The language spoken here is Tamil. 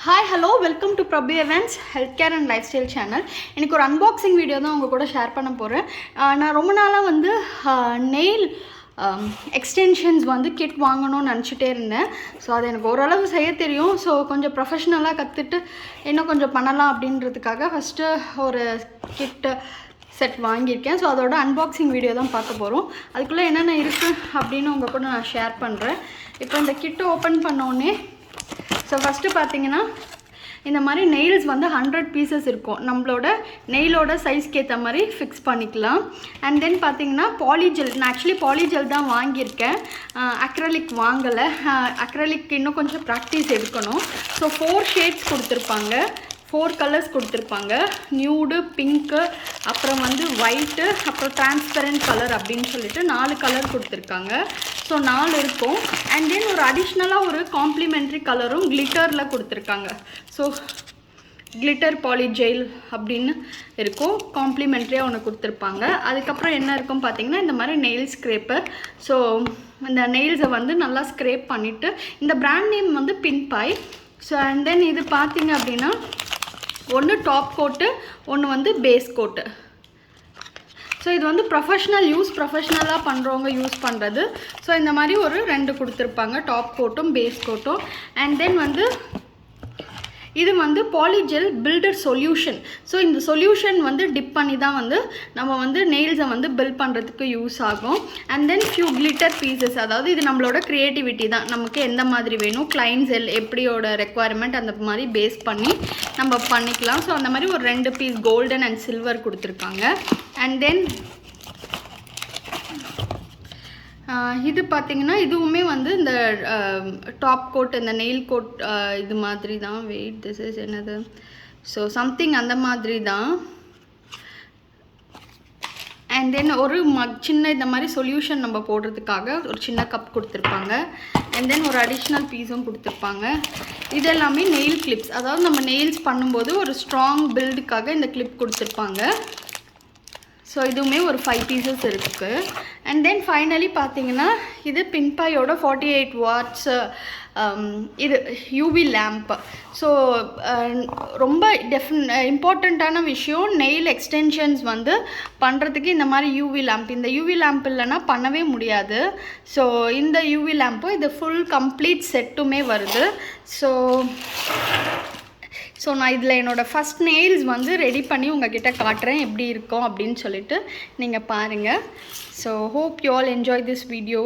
Hi hello welcome to Prabhu Evans health care and lifestyle channel. எனக்கு ஒரு அன்பாக்சிங் வீடியோ தான் உங்கள் கூட ஷேர் பண்ண போகிறேன். நான் ரொம்ப நாளாக வந்து நெயில் எக்ஸ்டென்ஷன்ஸ் வந்து கிட் வாங்கணும்னு நினச்சிட்டே இருந்தேன். ஸோ அது எனக்கு ஓரளவு செய்ய தெரியும். ஸோ கொஞ்சம் ப்ரொஃபஷ்னலாக கற்றுட்டு இன்னும் கொஞ்சம் பண்ணலாம் அப்படின்றதுக்காக ஃபஸ்ட்டு ஒரு கிட்டு செட் வாங்கியிருக்கேன். ஸோ அதோட அன்பாக்சிங் வீடியோ தான் பார்க்க போகிறோம். அதுக்குள்ளே என்னென்ன இருக்குது அப்படின்னு உங்கள் கூட நான் ஷேர் பண்ணுறேன். இப்போ இந்த கிட்டை ஓப்பன் பண்ணோடனே ஸோ ஃபஸ்ட்டு பார்த்தீங்கன்னா இந்த மாதிரி நெயில்ஸ் வந்து 100 பீசஸ் இருக்கும். நம்மளோட நெயிலோட சைஸ்க்கு ஏற்ற மாதிரி ஃபிக்ஸ் பண்ணிக்கலாம். அண்ட் தென் பார்த்தீங்கன்னா பாலிஜெல், நான் ஆக்சுவலி பாலிஜெல் தான் வாங்கியிருக்கேன், அக்ரலிக் வாங்கலை. அக்ரலிக் இன்னும் கொஞ்சம் ப்ராக்டிஸ் எடுக்கணும். ஸோ 4 ஷேட்ஸ் கொடுத்துருப்பாங்க, 4 கலர்ஸ் கொடுத்துருப்பாங்க. நியூடு, பிங்க்கு, அப்புறம் வந்து ஒயிட்டு, அப்புறம் டிரான்ஸ்பரண்ட் கலர் அப்படின்னு சொல்லிட்டு 4 கலர் கொடுத்துருக்காங்க. ஸோ 4 இருக்கும். அண்ட் தென் ஒரு அடிஷ்னலாக ஒரு காம்ப்ளிமெண்ட்ரி கலரும் கிளிட்டரில் கொடுத்துருக்காங்க. ஸோ கிளிட்டர் பாலிஜெயில் அப்படின்னு இருக்கும், காம்ப்ளிமெண்ட்ரியாக ஒன்று கொடுத்துருப்பாங்க. அதுக்கப்புறம் என்ன இருக்கும் பார்த்தீங்கன்னா இந்த மாதிரி நெயில் ஸ்க்ரேப்பர். ஸோ இந்த நெயில்ஸை வந்து நல்லா ஸ்க்ரேப் பண்ணிவிட்டு, இந்த பிராண்ட் நேம் வந்து பின்பாய். ஸோ அண்ட் தென் இது பார்த்தீங்க அப்படின்னா ஒன்று டாப் கோட்டு, ஒன்று வந்து பேஸ் கோட்டு. ஸோ இது வந்து ப்ரொஃபஷ்னலாக பண்ணுறவங்க யூஸ் பண்ணுறது. ஸோ இந்த மாதிரி ஒரு 2 கொடுத்துருப்பாங்க, டாப் கோட்டும் பேஸ் கோட்டும். அண்ட் தென் வந்து இது வந்து பாலிஜெல் பில்டர் சொல்யூஷன். ஸோ இந்த சொல்யூஷன் வந்து டிப் பண்ணி தான் வந்து நம்ம வந்து நெயில்ஸை வந்து பில்ட் பண்ணுறதுக்கு யூஸ் ஆகும். And then few glitter pieces, அதாவது இது நம்மளோட க்ரியேட்டிவிட்டி தான், நமக்கு எந்த மாதிரி வேணும், கிளைண்ட்ஸ் எப்படியோட ரெக்குவயர்மெண்ட் அந்த மாதிரி பேஸ் பண்ணி நம்ம பண்ணிக்கலாம். ஸோ அந்த மாதிரி ஒரு 2 பீஸ் கோல்டன் அண்ட் சில்வர் கொடுத்துருக்காங்க. அண்ட் தென் இது பார்த்திங்கன்னா இதுவுமே வந்து இந்த டாப் கோட், இந்த நெயில் கோட் இது மாதிரி தான். வெயிட், திஸ் இஸ் என்னது, ஸோ சம்திங் அந்த மாதிரி தான். அண்ட் தென் ஒரு சின்ன இந்த மாதிரி சொல்யூஷன் நம்ம போடுறதுக்காக ஒரு சின்ன கப் கொடுத்துருப்பாங்க. அண்ட் தென் ஒரு அடிஷ்னல் பீஸும் கொடுத்துருப்பாங்க. இது எல்லாமே நெயில் கிளிப்ஸ், அதாவது நம்ம நெயில்ஸ் பண்ணும்போது ஒரு ஸ்ட்ராங் பில்டுக்காக இந்த கிளிப் கொடுத்துருப்பாங்க. ஸோ இதுவுமே ஒரு 5 பீசஸ் இருக்குது. அண்ட் தென் ஃபைனலி பார்த்தீங்கன்னா இது பின்பாயோட 48 வாட்ஸ் இது யூவி லேம்ப். ஸோ ரொம்ப இம்பார்ட்டண்ட்டான விஷயம், நெயில் எக்ஸ்டென்ஷன்ஸ் வந்து பண்ணுறதுக்கு இந்த மாதிரி யூவி லேம்ப். இந்த யூவி லேம்ப் இல்லைன்னா பண்ணவே முடியாது. ஸோ இந்த யூவி லேம்ப்பு இது ஃபுல் கம்ப்ளீட் செட்டுமே வருது. ஸோ நான் இதில் என்னோடய ஃபஸ்ட் நெயில்ஸ் வந்து ரெடி பண்ணி உங்ககிட்ட காட்டுறேன் எப்படி இருக்கும் அப்படின்னு சொல்லிட்டு நீங்கள் பாருங்கள். So hope you all enjoy this video.